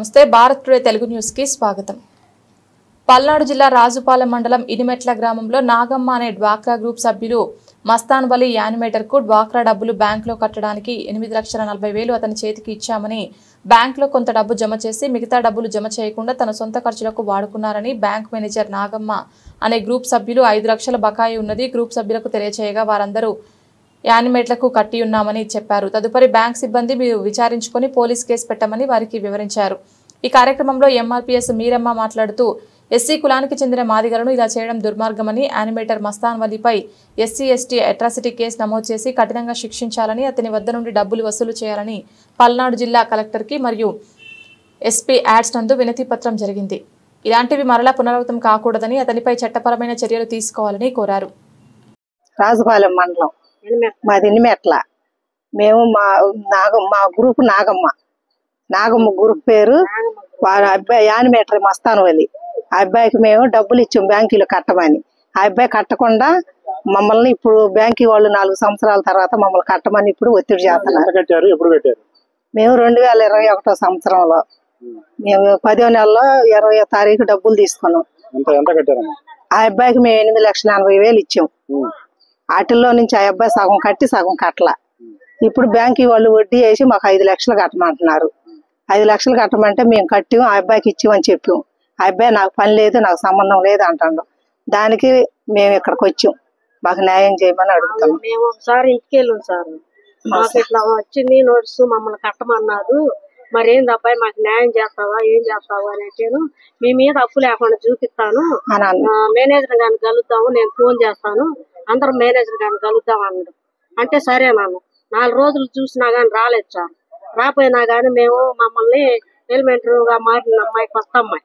నమస్తే Bharat today Telugu news కి స్వాగతం. పల్నాడు జిల్లా రాజుపాలెం మండలం ఇనిమెట్ల గ్రామంలో నాగమ్మ అనే డ్వాక్రా గ్రూప్ సభ్యులు మస్తాన్ వలి యానిమేటర్ కు డ్వాక్రా డబ్బులు బ్యాంకులో కట్టడానికి 8,40,000 అతని చేతికి ఇచ్చామని, బ్యాంకులో కొంత డబ్బు జమ చేసి మిగతా డబ్బులు జమ చేయకుండా తన సొంత ఖర్చులకు వాడుకున్నారని బ్యాంక్ మేనేజర్ నాగమ్మ అనే గ్రూప్ సభ్యులు 5 లక్షల బకాయి ఉన్నది గ్రూప్ సభ్యులకు తెలియచేయగా వారందరూ యానిమేట్లకు కట్టి ఉన్నామని చెప్పారు. తదుపరి బ్యాంక్ సిబ్బంది మీరు విచారించుకొని పోలీస్ కేసు పెట్టమని వారికి వివరించారు. ఈ కార్యక్రమంలో ఎంఆర్పీఎస్ మీరమ్మ మాట్లాడుతూ ఎస్సీ కులానికి చెందిన మాదిగలను ఇలా చేయడం దుర్మార్గమని, యానిమేటర్ మస్తాన్ వలిపై ఎస్సీ ఎస్టీ అట్రాసిటీ కేసు నమోదు చేసి కఠినంగా శిక్షించాలని, అతని వద్ద నుండి డబ్బులు వసూలు చేయాలని పల్నాడు జిల్లా కలెక్టర్కి మరియు ఎస్పీ యాడ్స్ నందు వినతి పత్రం జరిగింది. ఇలాంటివి మరలా పునరావృతం కాకూడదని, అతనిపై చట్టపరమైన చర్యలు తీసుకోవాలని కోరారు. రాజుపాలెం మండలం మాది ఇనిమెట్ల. మేము మా గ్రూప్ నాగమ్మ గ్రూప్ పేరు. వారి అబ్బాయి యానిమేటర్ మస్తాన్ వలి. ఆ అబ్బాయికి మేము డబ్బులు ఇచ్చాం బ్యాంకులో కట్టమని. ఆ అబ్బాయి కట్టకుండా మమ్మల్ని ఇప్పుడు బ్యాంకు వాళ్ళు 4 సంవత్సరాల తర్వాత మమ్మల్ని కట్టమని ఇప్పుడు ఒత్తిడి చేస్తున్నారు. మేము 2021 సంవత్సరంలో మేము 10వ నెలలో 20వ తారీఖు డబ్బులు తీసుకున్నాం. ఆ అబ్బాయికి మేము 8,40,000 ఇచ్చాం. వాటిల్లో నుంచి ఆ అబ్బాయి సగం కట్టి సగం కట్టల. ఇప్పుడు బ్యాంకు వాళ్ళు వడ్డీ వేసి మాకు 5 లక్షలు కట్టమంటున్నారు. 5 లక్షలు కట్టమంటే మేము కట్టాం, ఆ అబ్బాయికి ఇచ్చామని చెప్పాం. ఆ అబ్బాయి నాకు పని లేదు, నాకు సంబంధం లేదు అంటాడు. దానికి మేము ఇక్కడికి వచ్చాం, మాకు న్యాయం చేయమని అడుగుతాం. మేము ఒకసారి ఇంటికి వెళ్ళాం సార్, మాకు ఇట్లా వచ్చింది నోటీసు, మమ్మల్ని కట్టమన్నారు. మరి ఏంది అబ్బాయి, మాకు న్యాయం చేస్తావా, ఏం చేస్తావా అనేసాను. మీ మీద అప్పు లేకుండా చూపిస్తాను, మేనేజర్ గారిని కలుద్దాము, నేను ఫోన్ చేస్తాను, అందరం మేనేజర్ గారిని కలుద్దాం అన్నాడు. అంటే సరే నాన్న. 4 రోజులు చూసినా గానీ రాలేదు సార్. రాపోయినా గానీ మేము మమ్మల్ని ఎలిమెంటరీగా మారిన అమ్మాయి, కొత్త అమ్మాయి,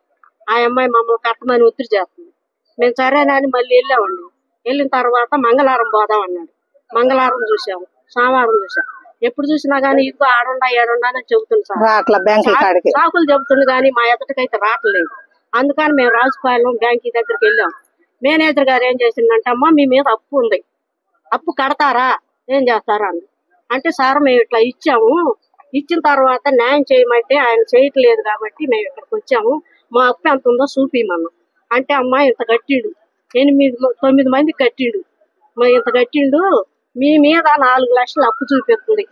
ఆ అమ్మాయి మమ్మల్ని కట్టమని ఒత్తిడి చేస్తుంది. మేము సరేనని మళ్ళీ వెళ్ళామండి. వెళ్ళిన తర్వాత మంగళవారం పోదాం అన్నాడు. మంగళవారం చూసాము, సోమవారం చూసాము. ఎప్పుడు చూసినా గానీ ఇదిగో ఆడుండా ఏడుండా అని చెబుతుంది సార్. సాకులు చెబుతుంది కానీ మా ఎదుటికైతే రావట్లేదు. అందుకని మేము రాజుపాలెం బ్యాంకు దగ్గరికి వెళ్ళాం. మేనేజర్ గారు ఏం చేసిందంటే, అమ్మ మీ మీద అప్పు ఉంది, అప్పు కడతారా, ఏం చేస్తారా అంది. అంటే సార్ మేము ఇట్లా ఇచ్చాము, ఇచ్చిన తర్వాత న్యాయం చేయమంటే ఆయన చేయట్లేదు కాబట్టి మేము ఇక్కడికి వచ్చాము, మా అప్పు ఎంత ఉందో చూపిమన్నాం. అంటే అమ్మ ఇంత కట్టిండు, 8-9 మంది కట్టిండు, ఇంత కట్టిండు, మీ మీద 4 లక్షలు అప్పు చూపిస్తుంది.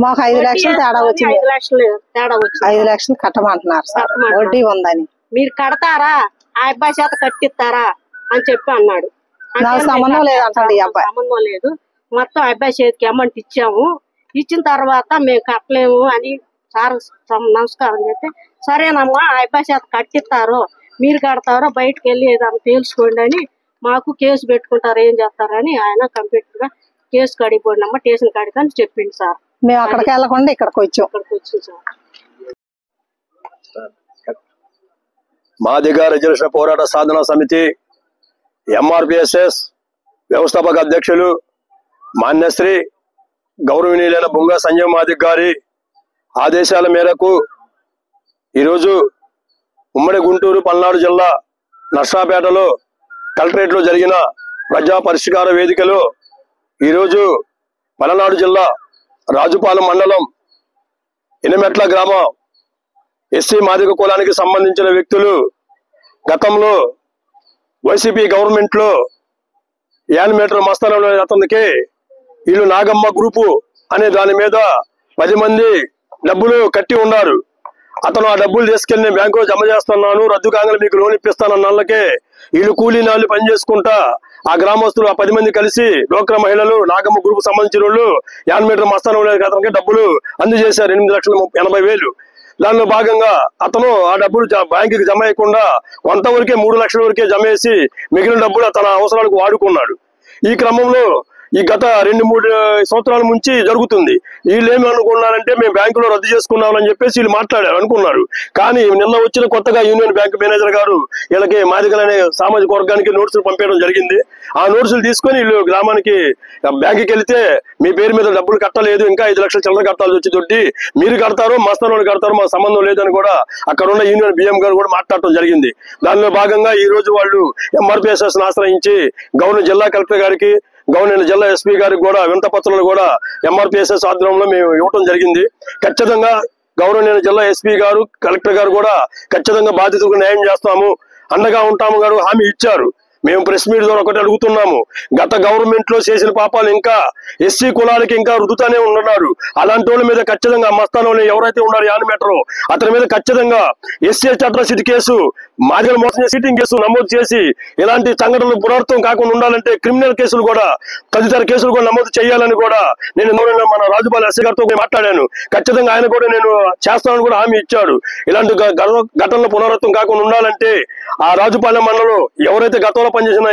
మాకు 5 లక్షలు తేడా వచ్చింది. 5 లక్షలు తేడా వచ్చింది. 5 లక్షలు కట్టమంటున్నారు సార్, వడ్డీ ఉందని. మీరు కడతారా, ఆ అబ్బాయి చేత కట్టిస్తారా అని చెప్పి అన్నాడు. సంబంధం లేదు అంటాడు ఈ అబ్బాయి. సంబంధం లేదు, మొత్తం అబ్బాయి చేతికి అమౌంట్ ఇచ్చాము. ఇచ్చిన తర్వాత మేము కట్టలేము అని సార్ నమస్కారం చెప్తే, సరేనమ్మా ఆ అబ్బాయి చేత కట్టిస్తారో మీరు కడతారో బయటకు వెళ్ళి ఏదైనా తెలుసుకోండి అని మాకు కేసు పెట్టుకుంటారు, ఏం చేస్తారని ఆయన కంప్యూటర్ గా కేసు కడిగిపోయినమ్మా, స్టేషన్ కాడికి అని చెప్పింది సార్. మేము అక్కడికి వెళ్ళకుండా ఇక్కడికి వచ్చాం సార్. మాదిగ రిజర్వేషన్ పోరాట సాధన సమితి ఎంఆర్పిఎస్ఎస్ వ్యవస్థాపక అధ్యక్షులు మాన్యశ్రీ గౌరవనీయులైన బుంగా సంజయ్ మాదిగ గారి ఆదేశాల మేరకు ఈరోజు ఉమ్మడి గుంటూరు పల్నాడు జిల్లా నర్సాపేటలో కలెక్టరేట్ లో జరిగిన ప్రజా పరిష్కార వేదికలో ఈరోజు పల్నాడు జిల్లా రాజుపాలెం మండలం ఇనిమెట్ల గ్రామం ఎస్సీ మాదిగ కులానికి సంబంధించిన వ్యక్తులు గతంలో వైసీపీ గవర్నమెంట్ లో యానిమేటర్ మస్తాన్ అతనికి వీళ్ళు నాగమ్మ గ్రూపు అనే దాని మీద 10 మంది డబ్బులు కట్టి ఉన్నారు. అతను ఆ డబ్బులు తీసుకెళ్లి బ్యాంకులో జమ చేస్తున్నాను, రద్దు కాగానే మీకు లోన్ ఇప్పిస్తానన్న వాళ్ళకే వీళ్ళు కూలీ నాళ్ళు పని చేసుకుంటా ఆ గ్రామస్తులు ఆ 10 మంది కలిసి డోక్రా మహిళలు నాగమ్మ గ్రూప్ సంబంధించిన వాళ్ళు యానిమేటర్ మస్తాన్ అతనికి డబ్బులు అందజేశారు 8,80,000. దానిలో భాగంగా అతను ఆ డబ్బులు బ్యాంకుకి జమ చేయకుండా కొంతవరకే 3 లక్షల వరకే జమ చేసి మిగిలిన డబ్బులు తన అవసరాలకు వాడుకున్నాడు. ఈ క్రమంలో ఈ గత 2-3 సంవత్సరాల నుంచి జరుగుతుంది. వీళ్ళు ఏమి అనుకున్నారంటే మేము బ్యాంకులో రద్దు చేసుకున్నామని చెప్పేసి వీళ్ళు మాట్లాడారు అనుకున్నారు. కానీ నిన్న వచ్చిన కొత్తగా యూనియన్ బ్యాంక్ మేనేజర్ గారు వీళ్ళకి మాదిగలనే సామాజిక వర్గానికి నోటీసులు పంపించడం జరిగింది. ఆ నోటీసులు తీసుకొని వీళ్ళు గ్రామానికి బ్యాంకుకి వెళ్తే మీ పేరు మీద డబ్బులు కట్టలేదు, ఇంకా 5 లక్షల చిల్లర కట్టాల్సి వచ్చి దొడ్డి మీరు కడతారు మస్తాన్ కడతారు మాకు సంబంధం లేదని కూడా అక్కడ ఉన్న యూనియన్ బిఎం గారు కూడా మాట్లాడటం జరిగింది. దానిలో భాగంగా ఈ రోజు వాళ్ళు ఎంఆర్పిఎస్ఎస్ ఆశ్రయించి గవర్నర్ జిల్లా కలెక్టర్ గారికి గవర్నర్ జిల్లా ఎస్పీ గారికి కూడా వింత పత్రాలు కూడా ఎంఆర్పిఎస్ఎస్ ఆధ్వర్యంలో మేము ఇవ్వడం జరిగింది. ఖచ్చితంగా గౌరవనీయ జిల్లా ఎస్పీ గారు, కలెక్టర్ గారు కూడా ఖచ్చితంగా బాధితులకు న్యాయం చేస్తాము, అండగా ఉంటాము గారు హామీ ఇచ్చారు. మేము ప్రెస్ మీట్ ద్వారా ఒకటి అడుగుతున్నాము, గత గవర్నమెంట్ లో చేసిన పాపాలు ఇంకా ఎస్సీ కులాలకి ఇంకా రుదుతానే ఉన్నారు. అలాంటి వాళ్ళ మీద ఖచ్చితంగా మస్తానంలో ఎవరైతే ఉన్నారో యానిమేటర్ అతని మీద ఖచ్చితంగా ఎస్సీ అట్రాసిటీ కేసు, మాదిగల మోసం సీటింగ్ కేసు నమోదు చేసి ఇలాంటి సంఘటనలు పునరావృతం కాకుండా ఉండాలంటే క్రిమినల్ కేసులు కూడా, తదితర కేసులు కూడా నమోదు చేయాలని కూడా నేను మన రాజుపాలెం ఎస్సీ గారితో మాట్లాడాను. ఖచ్చితంగా ఆయన కూడా నేను చేస్తానని కూడా హామీ ఇచ్చాడు. ఇలాంటి ఘటనలు పునరావృతం కాకుండా ఉండాలంటే ఆ రాజుపాలెం మండలంలో ఎవరైతే గతంలో పనిచేసిన